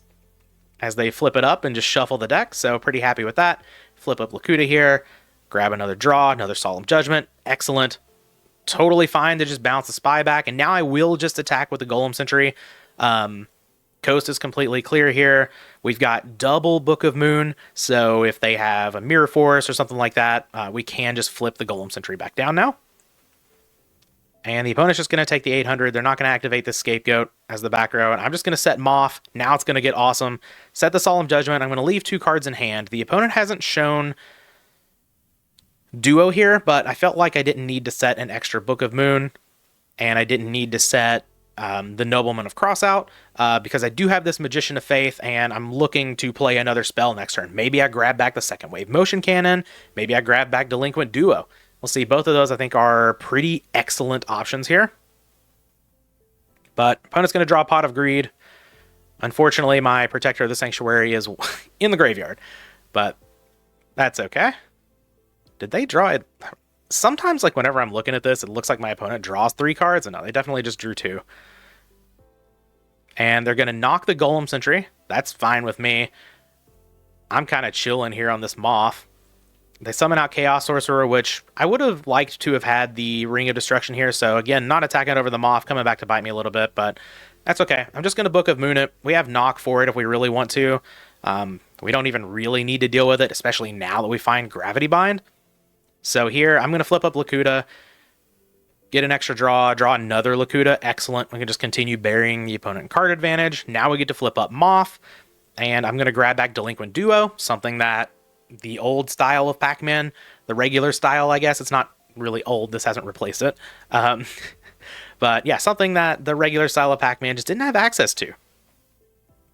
as they flip it up and just shuffle the deck, so pretty happy with that. Flip up Lakuta here, grab another draw, another Solemn Judgment, excellent. Totally fine to just bounce the spy back, and now I will just attack with the Golem Sentry. Coast is completely clear here. We've got double Book of Moon, so if they have a Mirror Force or something like that, we can just flip the Golem Sentry back down now. And the opponent's just going to take the 800. They're not going to activate the Scapegoat as the back row. And I'm just going to set Moth. Now it's going to get awesome. Set the Solemn Judgment. I'm going to leave 2 cards in hand. The opponent hasn't shown Duo here, but I felt like I didn't need to set an extra Book of Moon. And I didn't need to set the Nobleman of Crossout because I do have this Magician of Faith, and I'm looking to play another spell next turn. Maybe I grab back the Second Wave Motion Cannon. Maybe I grab back Delinquent Duo. We'll see. Both of those, I think, are pretty excellent options here. But opponent's going to draw Pot of Greed. Unfortunately, my Protector of the Sanctuary is in the graveyard. But that's okay. Did they draw it? Sometimes, like, whenever I'm looking at this, it looks like my opponent draws 3 cards. And no, they definitely just drew 2. And they're going to knock the Golem Sentry. That's fine with me. I'm kind of chilling here on this Moth. They summon out Chaos Sorcerer, which I would have liked to have had the Ring of Destruction here. So again, not attacking over the Moth, coming back to bite me a little bit, but that's okay. I'm just going to Book of Moon it. We have Knock for it if we really want to. We don't even really need to deal with it, especially now that we find Gravity Bind. So here, I'm going to flip up Lakuta, get an extra draw another Lakuta. Excellent. We can just continue burying the opponent in card advantage. Now we get to flip up Moth, and I'm going to grab back Delinquent Duo, something that the old style of Pac-Man, the regular style, I guess. It's not really old. This hasn't replaced it. But yeah, something that the regular style of Pac-Man just didn't have access to.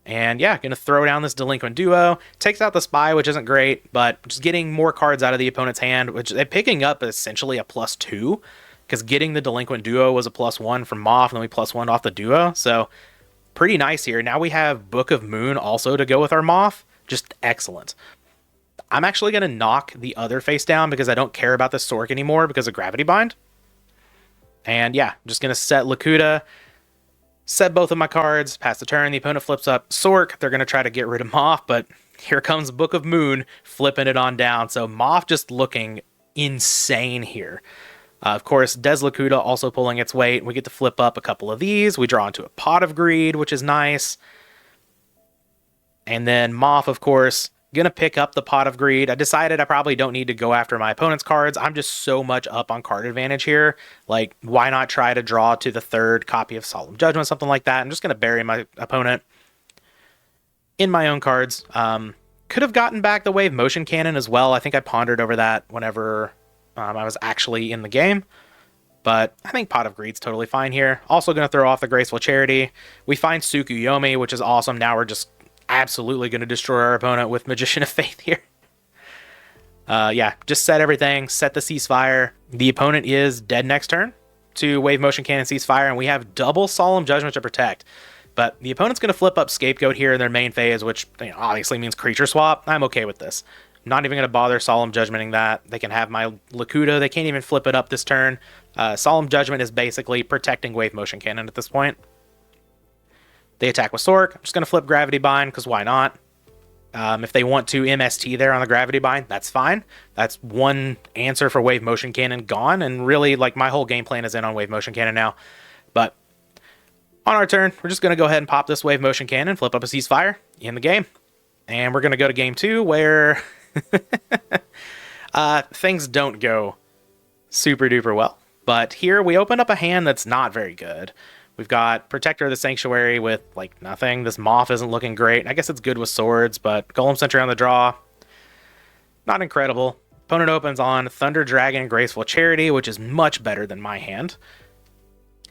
And yeah, going to throw down this Delinquent Duo. Takes out the Spy, which isn't great, but just getting more cards out of the opponent's hand, which they're picking up essentially a +2, because getting the Delinquent Duo was a +1 from Moth, and then we +1 off the Duo. So pretty nice here. Now we have Book of Moon also to go with our Moth. Just excellent. I'm actually going to knock the other face down because I don't care about the Sork anymore because of Gravity Bind. And yeah, I'm just going to set Lakuta, set both of my cards, pass the turn. The opponent flips up Sork. They're going to try to get rid of Moth, but here comes Book of Moon flipping it on down. So Moth just looking insane here. Of course, Des Lakuta also pulling its weight. We get to flip up a couple of these. We draw into a Pot of Greed, which is nice. And then Moth, of course, going to pick up the Pot of Greed. I decided I probably don't need to go after my opponent's cards. I'm just so much up on card advantage here. Like, why not try to draw to the 3rd copy of Solemn Judgment, something like that. I'm just going to bury my opponent in my own cards. Could have gotten back the Wave Motion Cannon as well. I think I pondered over that whenever I was actually in the game. But I think Pot of Greed's totally fine here. Also going to throw off the Graceful Charity. We find Tsukuyomi, which is awesome. Now we're just absolutely going to destroy our opponent with Magician of Faith here. Yeah, just set everything, set the Ceasefire. The opponent is dead next turn to Wave Motion Cannon Ceasefire, and we have double Solemn Judgment to protect. But the opponent's going to flip up Scapegoat here in their main phase, which obviously means creature swap. I'm okay with this. Not even going to bother Solemn Judgmenting that. They can have my Lakuta. They can't even flip it up this turn. Solemn Judgment is basically protecting Wave Motion Cannon at this point. They attack with Sork. I'm just going to flip Gravity Bind, because why not? If they want to MST there on the Gravity Bind, that's fine. That's one answer for Wave Motion Cannon gone, and really, like, my whole game plan is in on Wave Motion Cannon now. But on our turn, we're just going to go ahead and pop this Wave Motion Cannon, flip up a Ceasefire in the game. And we're going to go to game 2, where things don't go super duper well. But here we open up a hand that's not very good. We've got Protector of the Sanctuary with, like, nothing. This Moth isn't looking great. I guess it's good with swords, but Golem Sentry on the draw, not incredible. Opponent opens on Thunder Dragon Graceful Charity, which is much better than my hand.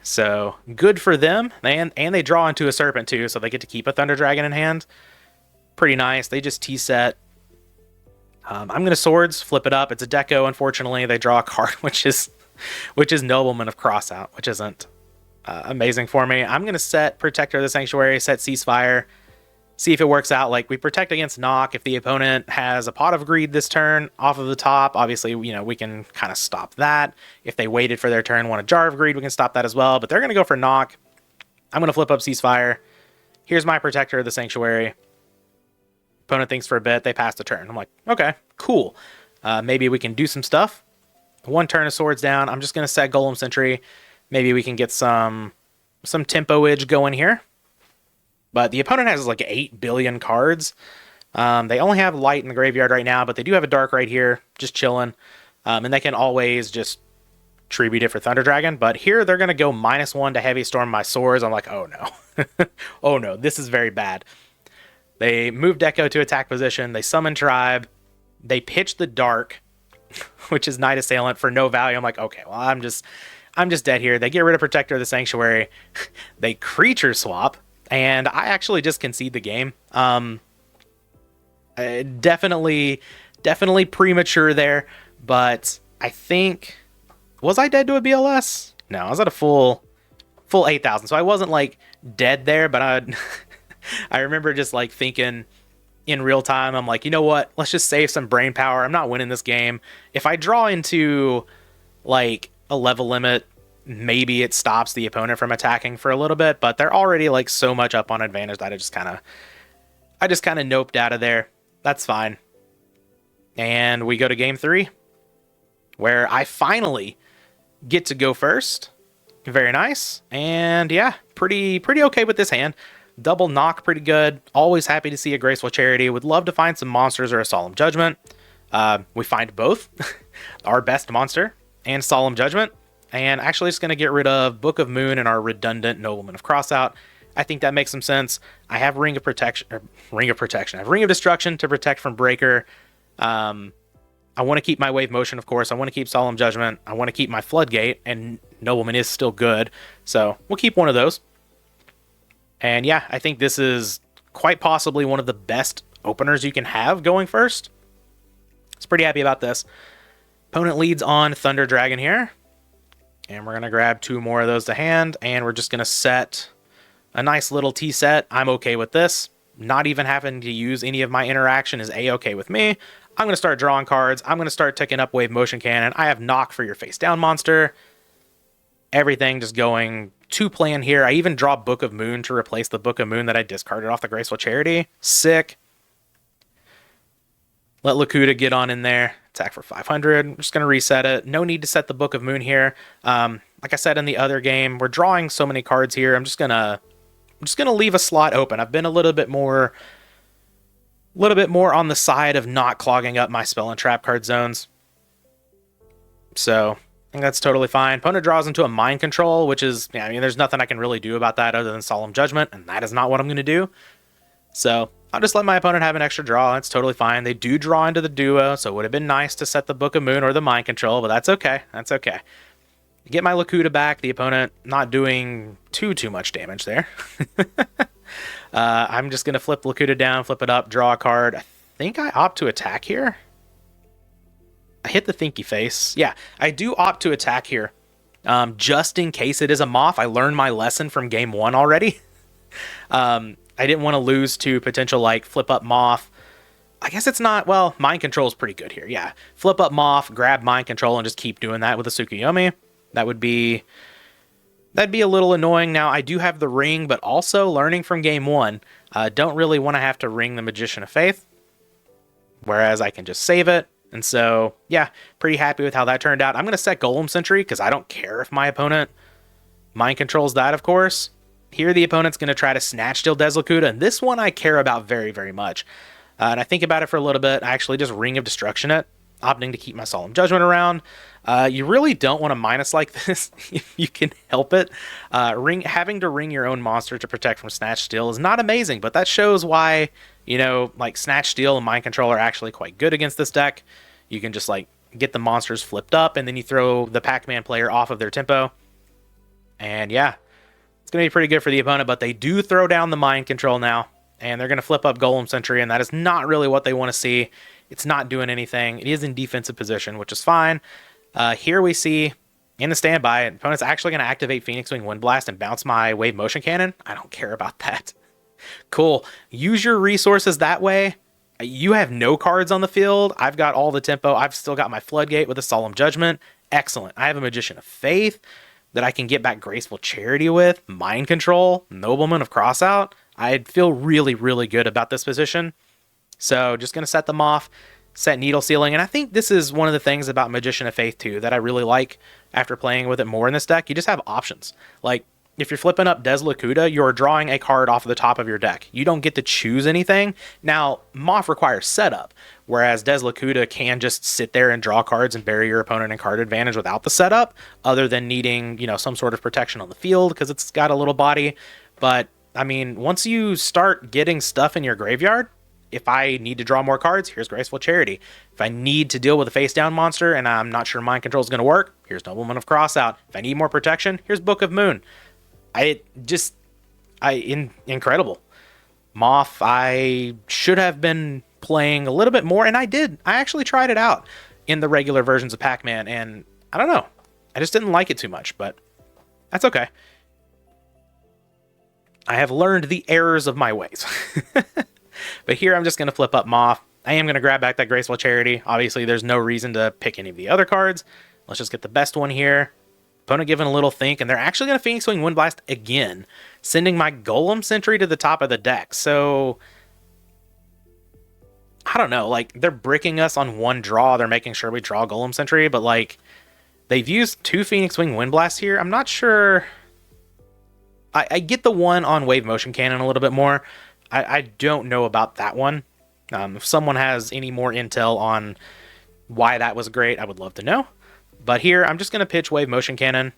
So, good for them. And they draw into a Serpent, too, so they get to keep a Thunder Dragon in hand. Pretty nice. They just T-set. I'm going to Swords, flip it up. It's a Deco, unfortunately. They draw a card, which is Nobleman of Crossout, which isn't amazing for me. I'm going to set Protector of the Sanctuary, set Ceasefire, see if it works out. Like, we protect against knock. If the opponent has a Pot of Greed this turn off of the top, obviously, we can kind of stop that. If they waited for their turn, want a Jar of Greed, we can stop that as well. But they're going to go for knock. I'm going to flip up Ceasefire, Here's my Protector of the Sanctuary. Opponent thinks for a bit. They pass the turn. I'm like, okay, cool. Maybe we can do some stuff. One turn of Swords down. I'm just going to set Golem Sentry. Maybe we can get some tempoage going here. But the opponent has like 8 billion cards. They only have light in the graveyard right now, but they do have a dark right here, just chilling. And they can always just tribute it for Thunder Dragon. But here they're going to go -1 to Heavy Storm my Swords. I'm like, oh no. Oh no, this is very bad. They move Deco to attack position. They summon Tribe. They pitch the Dark, which is Night Assailant for no value. I'm like, okay, well, I'm just dead here. They get rid of Protector of the Sanctuary. They creature swap, and I actually just concede the game. Definitely premature there, but I think, was I dead to a BLS? No, I was at a full 8,000, so I wasn't like dead there, but I remember just like thinking in real time, I'm like, you know what? Let's just save some brain power. I'm not winning this game. If I draw into like a level limit, maybe it stops the opponent from attacking for a little bit, but they're already like so much up on advantage that I just kind of noped out of there. That's fine. And we go to game 3, where I finally get to go first. Very nice. And yeah, pretty okay with this hand. Double knock, pretty good. Always happy to see a Graceful Charity. Would love to find some monsters or a Solemn Judgment. We find both. Our best monster and Solemn Judgment. And actually just going to get rid of Book of Moon and our redundant Nobleman of Crossout. I think that makes some sense. I have Ring of Protection. I have Ring of Destruction to protect from Breaker. I want to keep my Wave Motion, of course. I want to keep Solemn Judgment. I want to keep my Floodgate, and Nobleman is still good. So we'll keep one of those. And yeah, I think this is quite possibly one of the best openers you can have going first. It's pretty happy about this. Opponent leads on Thunder Dragon here. And we're going to grab 2 more of those to hand, and we're just going to set a nice little T set. I'm okay with this. Not even having to use any of my interaction is A-okay with me. I'm going to start drawing cards. I'm going to start ticking up Wave Motion Cannon. I have Knock for your face down monster. Everything just going to plan here. I even draw Book of Moon to replace the Book of Moon that I discarded off the Graceful Charity. Sick. Let Lakuta get on in there. Attack for 500. I'm just going to reset it. No need to set the Book of Moon here. Like I said in the other game, we're drawing so many cards here. I'm just gonna leave a slot open. I've been a little bit more on the side of not clogging up my spell and trap card zones. So I think that's totally fine. Opponent draws into a Mind Control, which is, yeah, I mean, there's nothing I can really do about that other than Solemn Judgment, and that is not what I'm going to do. So I'll just let my opponent have an extra draw. It's totally fine. They do draw into the duo, so it would have been nice to set the Book of Moon or the Mind Control, but that's okay. That's okay. Get my Lakuta back. The opponent not doing too much damage there. I'm just going to flip Lakuta down, flip it up, draw a card. I think I opt to attack here. I hit the thinky face. Yeah, I do opt to attack here. Just in case it is a Moth. I learned my lesson from game 1 already. I didn't want to lose to potential, like, flip up Moth. I guess it's not, well, Mind Control is pretty good here. Yeah, flip up Moth, grab Mind Control, and just keep doing that with a Tsukuyomi. That'd be a little annoying. Now, I do have the ring, but also learning from game 1, don't really want to have to ring the Magician of Faith, whereas I can just save it. And so, yeah, pretty happy with how that turned out. I'm going to set Golem Sentry because I don't care if my opponent Mind Controls that, of course. Here, the opponent's going to try to Snatch Steal Deslakuta, and this one I care about very, very much. And I think about it for a little bit. I actually just Ring of Destruction it, opting to keep my Solemn Judgment around. You really don't want to minus like this if you can help it. Having to ring your own monster to protect from Snatch Steal is not amazing, but that shows why, you know, like Snatch Steal and Mind Control are actually quite good against this deck. You can just like get the monsters flipped up, and then you throw the Pac-Man player off of their tempo. And yeah, it's going to be pretty good for the opponent, but they do throw down the Mind Control now, and they're going to flip up Golem Sentry, and that is not really what they want to see. It's not doing anything. It is in defensive position, which is fine. Here we see, in the standby, opponent's actually going to activate Phoenix Wing Wind Blast and bounce my Wave Motion Cannon. I don't care about that. Cool. Use your resources that way. You have no cards on the field. I've got all the tempo. I've still got my Floodgate with a Solemn Judgment. Excellent. I have a Magician of Faith that I can get back Graceful Charity with. Mind Control. Nobleman of Crossout. I'd feel really, really good about this position. So just going to set them off, set Needle Sealing. And I think this is one of the things about Magician of Faith too that I really like after playing with it more in this deck. You just have options. Like, if you're flipping up Desla, you're drawing a card off of the top of your deck. You don't get to choose anything. Now, Moth requires setup, whereas Desla can just sit there and draw cards and bury your opponent in card advantage without the setup, other than needing, some sort of protection on the field because it's got a little body. But, I mean, once you start getting stuff in your graveyard, if I need to draw more cards, here's Graceful Charity. If I need to deal with a face-down monster and I'm not sure Mind Control is going to work, here's Nobleman of Crossout. If I need more protection, here's Book of Moon. Incredible. Moth, I should have been playing a little bit more, and I did. I actually tried it out in the regular versions of Pac-Man, and I don't know. I just didn't like it too much, but that's okay. I have learned the errors of my ways. But here I'm just going to flip up Moth. I am going to grab back that Graceful Charity. Obviously, there's no reason to pick any of the other cards. Let's just get the best one here. Opponent giving a little think, and they're actually going to Phoenix Wing Wind Blast again, sending my Golem Sentry to the top of the deck. So, I don't know. Like, they're bricking us on one draw. They're making sure we draw Golem Sentry, but, like, they've used 2 Phoenix Wing Wind Blasts here. I'm not sure. I get the one on Wave Motion Cannon a little bit more. I don't know about that one. If someone has any more intel on why that was great, I would love to know. But here, I'm just going to pitch Wave Motion Cannon.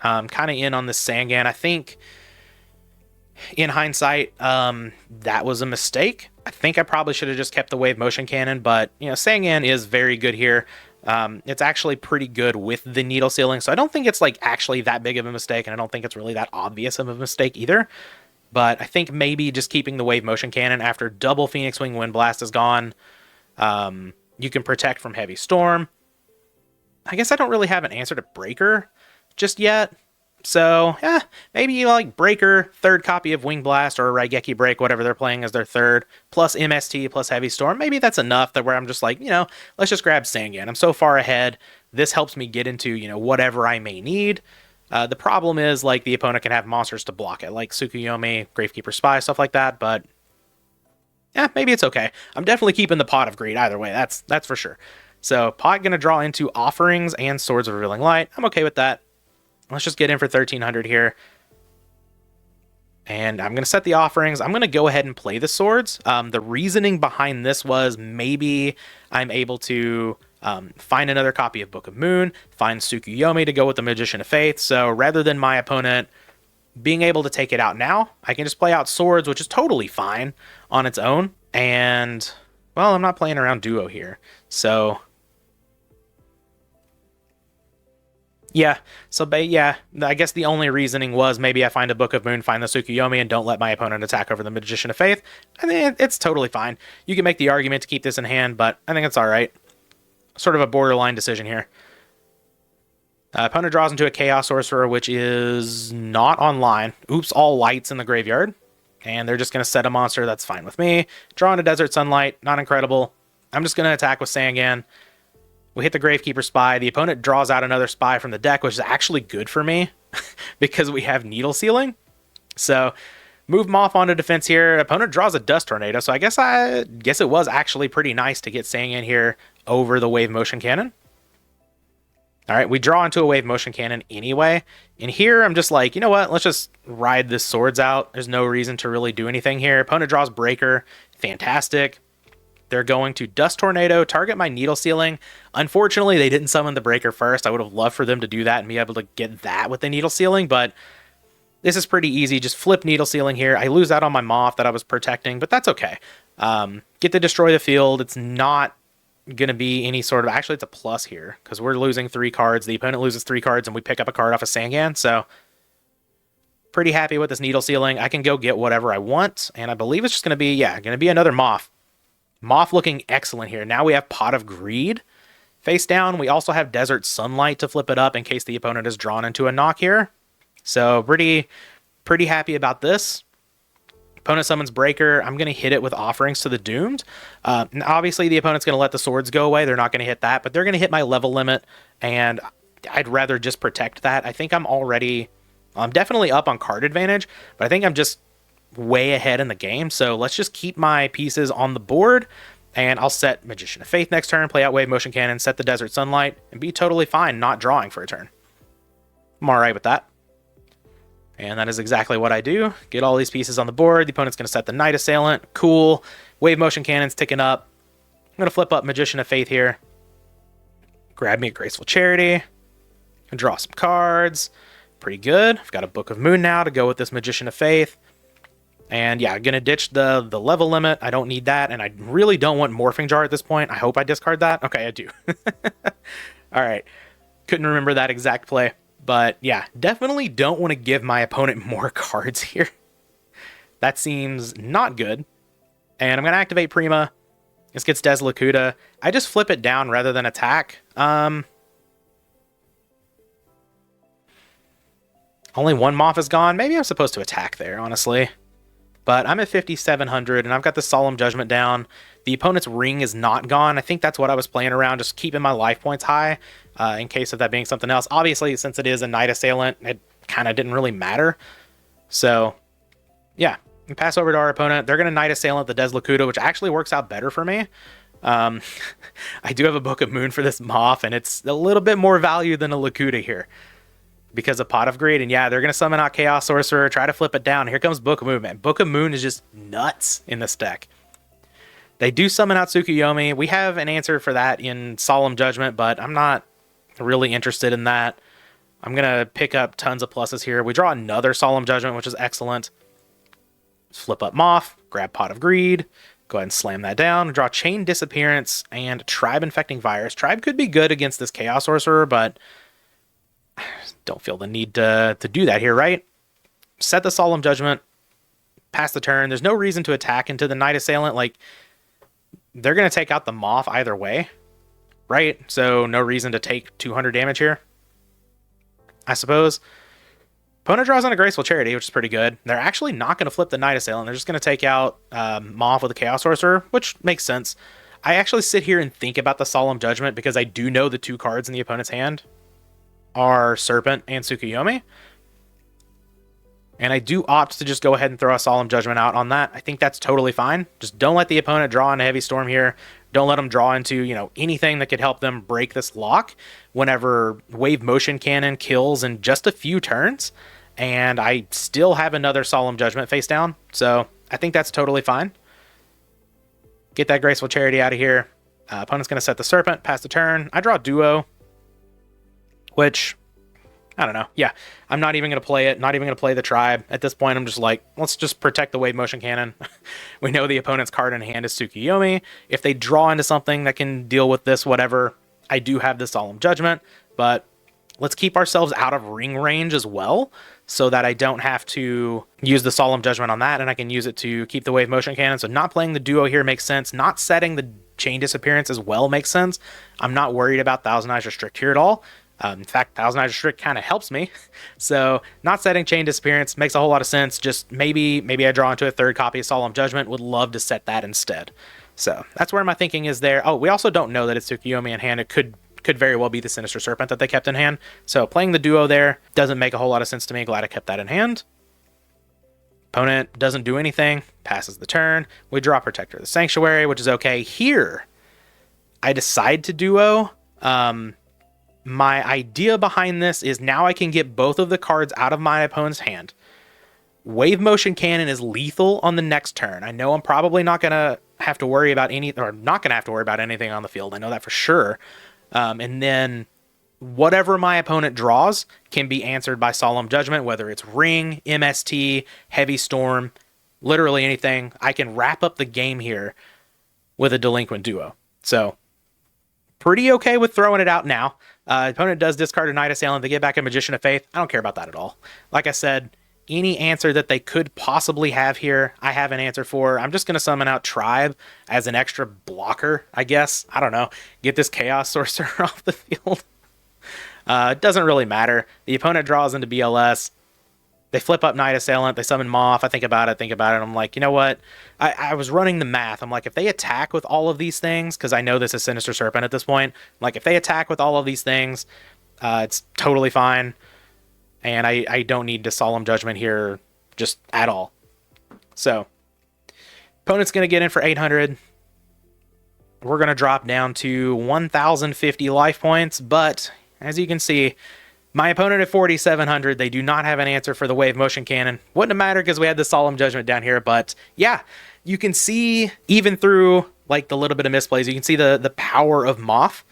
Kind of in on this Sangan. I think, in hindsight, that was a mistake. I think I probably should have just kept the Wave Motion Cannon, but, Sangan is very good here. It's actually pretty good with the Needle Sealing, so I don't think it's, like, actually that big of a mistake, and I don't think it's really that obvious of a mistake either. But I think maybe just keeping the Wave Motion Cannon after double Phoenix Wing Wind Blast is gone. You can protect from Heavy Storm. I guess I don't really have an answer to Breaker just yet. So, maybe like Breaker, third copy of Wing Blast, or Raigeki Break, whatever they're playing as their third, plus MST, plus Heavy Storm. Maybe that's enough that where I'm just like, let's just grab Sangan. I'm so far ahead. This helps me get into, whatever I may need. The problem is, like, the opponent can have monsters to block it, like Tsukuyomi, Gravekeeper Spy, stuff like that, but maybe it's okay. I'm definitely keeping the Pot of Greed either way, that's for sure. So, Pot going to draw into Offerings and Swords of Revealing Light. I'm okay with that. Let's just get in for 1,300 here. And I'm going to set the Offerings. I'm going to go ahead and play the Swords. The reasoning behind this was maybe I'm able to find another copy of Book of Moon, find Tsukuyomi to go with the Magician of Faith. So rather than my opponent being able to take it out now, I can just play out Swords, which is totally fine on its own. And, well, I'm not playing around Duo here. So, I guess the only reasoning was maybe I find a Book of Moon, find the Tsukuyomi, and don't let my opponent attack over the Magician of Faith. I mean, it's totally fine. You can make the argument to keep this in hand, but I think it's all right. Sort of a borderline decision here. Opponent draws into a Chaos Sorcerer, which is not online. Oops, all lights in the graveyard. And they're just going to set a monster. That's fine with me. Draw into Desert Sunlight. Not incredible. I'm just going to attack with Sangan. We hit the Gravekeeper Spy. The opponent draws out another Spy from the deck, which is actually good for me because we have Needle Sealing. So, move Moth onto defense here. Opponent draws a Dust Tornado, so I guess it was actually pretty nice to get Sangan here over the Wave Motion Cannon. All right, we draw into a Wave Motion Cannon anyway. And here I'm just like, you know what? Let's just ride this Swords out. There's no reason to really do anything here. Opponent draws Breaker. Fantastic. They're going to Dust Tornado, target my Needle Sealing. Unfortunately, they didn't summon the Breaker first. I would have loved for them to do that and be able to get that with the Needle Sealing, but this is pretty easy. Just flip Needle Sealing here. I lose out on my Moth that I was protecting, but that's okay. Get to destroy the field. It's not going to be any sort of... Actually, it's a plus here because we're losing 3 cards. The opponent loses 3 cards, and we pick up a card off of Sangan, so pretty happy with this Needle Sealing. I can go get whatever I want, and I believe it's just going to be another Moth. Moth looking excellent here. Now we have Pot of Greed face down. We also have Desert Sunlight to flip it up in case the opponent is drawn into a knock here. So pretty happy about this. Opponent summons Breaker. I'm going to hit it with Offerings to the Doomed. Obviously, the opponent's going to let the swords go away. They're not going to hit that, but they're going to hit my level limit, and I'd rather just protect that. I think I'm definitely up on card advantage, but I think I'm just way ahead in the game. So let's just keep my pieces on the board, and I'll set Magician of Faith next turn, play out Wave Motion Cannon, set the Desert Sunlight, and be totally fine not drawing for a turn. I'm all right with that. And that is exactly what I do. Get all these pieces on the board. The opponent's going to set the Night Assailant. Cool. Wave Motion Cannon's ticking up. I'm going to flip up Magician of Faith here. Grab me a Graceful Charity. And draw some cards. Pretty good. I've got a Book of Moon now to go with this Magician of Faith. And yeah, I'm going to ditch the level limit. I don't need that. And I really don't want Morphing Jar at this point. I hope I discard that. Okay, I do. All right. Couldn't remember that exact play. But yeah, definitely don't want to give my opponent more cards here. That seems not good. And I'm going to activate Prima. This gets Des Lakuta. I just flip it down rather than attack. Only one Moth is gone. Maybe I'm supposed to attack there, honestly. But I'm at 5,700, and I've got the Solemn Judgment down. The opponent's ring is not gone. I think that's what I was playing around, just keeping my life points high in case of that being something else. Obviously, since it is a Night Assailant, it kind of didn't really matter. So, yeah. We pass over to our opponent. They're going to Night Assailant the Des Lakuta, which actually works out better for me. I do have a Book of Moon for this Moth, and it's a little bit more value than a Lakuta here because of Pot of Greed. And yeah, they're going to summon out Chaos Sorcerer, try to flip it down. Here comes Book of Moon, man. Book of Moon is just nuts in this deck. They do summon out Tsukuyomi. We have an answer for that in Solemn Judgment, but I'm not really interested in that. I'm going to pick up tons of pluses here. We draw another Solemn Judgment, which is excellent. Flip up Moth, grab Pot of Greed, go ahead and slam that down, draw Chain Disappearance and Tribe Infecting Virus. Tribe could be good against this Chaos Sorcerer, but don't feel the need to do that here, right? Set the Solemn Judgment, pass the turn. There's no reason to attack into the Night Assailant. Like, they're going to take out the Moth either way, right? So no reason to take 200 damage here, I suppose. Opponent draws on a Graceful Charity, which is pretty good. They're actually not going to flip the Night Assailant. They're just going to take out Moth with a Chaos Sorcerer, which makes sense. I actually sit here and think about the Solemn Judgment because I do know the two cards in the opponent's hand are Serpent and Tsukuyomi. And I do opt to just go ahead and throw a Solemn Judgment out on that. I think that's totally fine. Just don't let the opponent draw into Heavy Storm here. Don't let them draw into, you know, anything that could help them break this lock whenever Wave Motion Cannon kills in just a few turns. And I still have another Solemn Judgment face down. So I think that's totally fine. Get that Graceful Charity out of here. Opponent's going to set the Serpent, pass the turn. I draw Duo, which, I don't know. Yeah, I'm not even going to play it. Not even going to play the Tribe. At this point, I'm just like, let's just protect the Wave Motion Cannon. We know the opponent's card in hand is Tsukuyomi. If they draw into something that can deal with this, whatever, I do have the Solemn Judgment. But let's keep ourselves out of ring range as well, so that I don't have to use the Solemn Judgment on that, and I can use it to keep the Wave Motion Cannon. So not playing the Duo here makes sense. Not setting the Chain Disappearance as well makes sense. I'm not worried about Thousand Eyes Restrict here at all. In fact, Thousand Eyes Restrict kind of helps me. So not setting Chain Disappearance makes a whole lot of sense. Just maybe I draw into a third copy of Solemn Judgment. Would love to set that instead. So that's where my thinking is there. Oh, we also don't know that it's Tsukuyomi in hand. It could very well be the Sinister Serpent that they kept in hand. So playing the Duo there doesn't make a whole lot of sense to me. Glad I kept that in hand. Opponent doesn't do anything. Passes the turn. We draw Protector of the Sanctuary, which is okay. Here, I decide to Duo. My idea behind this is now I can get both of the cards out of my opponent's hand. Wave Motion Cannon is lethal on the next turn. I know I'm probably not going to have to worry about anything on the field. I know that for sure. And then whatever my opponent draws can be answered by Solemn Judgment, whether it's Ring, MST, Heavy Storm, literally anything. I can wrap up the game here with a Delinquent Duo. So pretty okay with throwing it out now. Opponent does discard a Night Assailant. They get back a Magician of Faith. I don't care about that at all. Like I said, any answer that they could possibly have here, I have an answer for. I'm just going to summon out Tribe as an extra blocker, I guess. I don't know. Get this Chaos Sorcerer off the field. It doesn't really matter. The opponent draws into BLS. They flip up Night Assailant. They summon Moth. I think about it. I'm like, you know what? I was running the math. I'm like, if they attack with all of these things, because I know this is Sinister Serpent at this point, like if they attack with all of these things, it's totally fine. And I don't need to Solemn Judgment here just at all. So opponent's going to get in for 800. We're going to drop down to 1,050 life points, but as you can see, my opponent at 4,700, they do not have an answer for the wave motion cannon. Wouldn't have mattered because we had the Solemn Judgment down here, but yeah, you can see even through like the little bit of misplays, you can see the power of Moth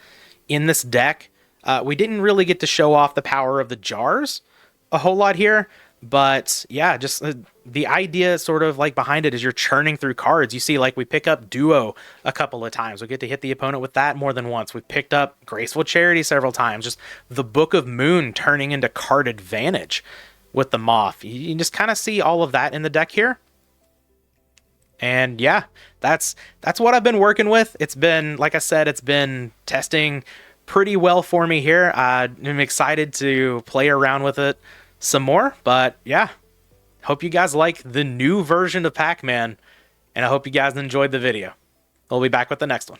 in this deck. We didn't really get to show off the power of the jars a whole lot here, but yeah, just the idea sort of like behind it is you're churning through cards. You see, like we pick up Duo a couple of times. We get to hit the opponent with that more than once. We picked up Graceful Charity several times. Just the Book of Moon turning into card advantage with the Moth. You just kind of see all of that in the deck here. And yeah, that's what I've been working with. It's been, like I said, it's been testing pretty well for me here. I'm excited to play around with it some more, but yeah, hope you guys like the new version of Pac-Man, and I hope you guys enjoyed the video. We'll be back with the next one.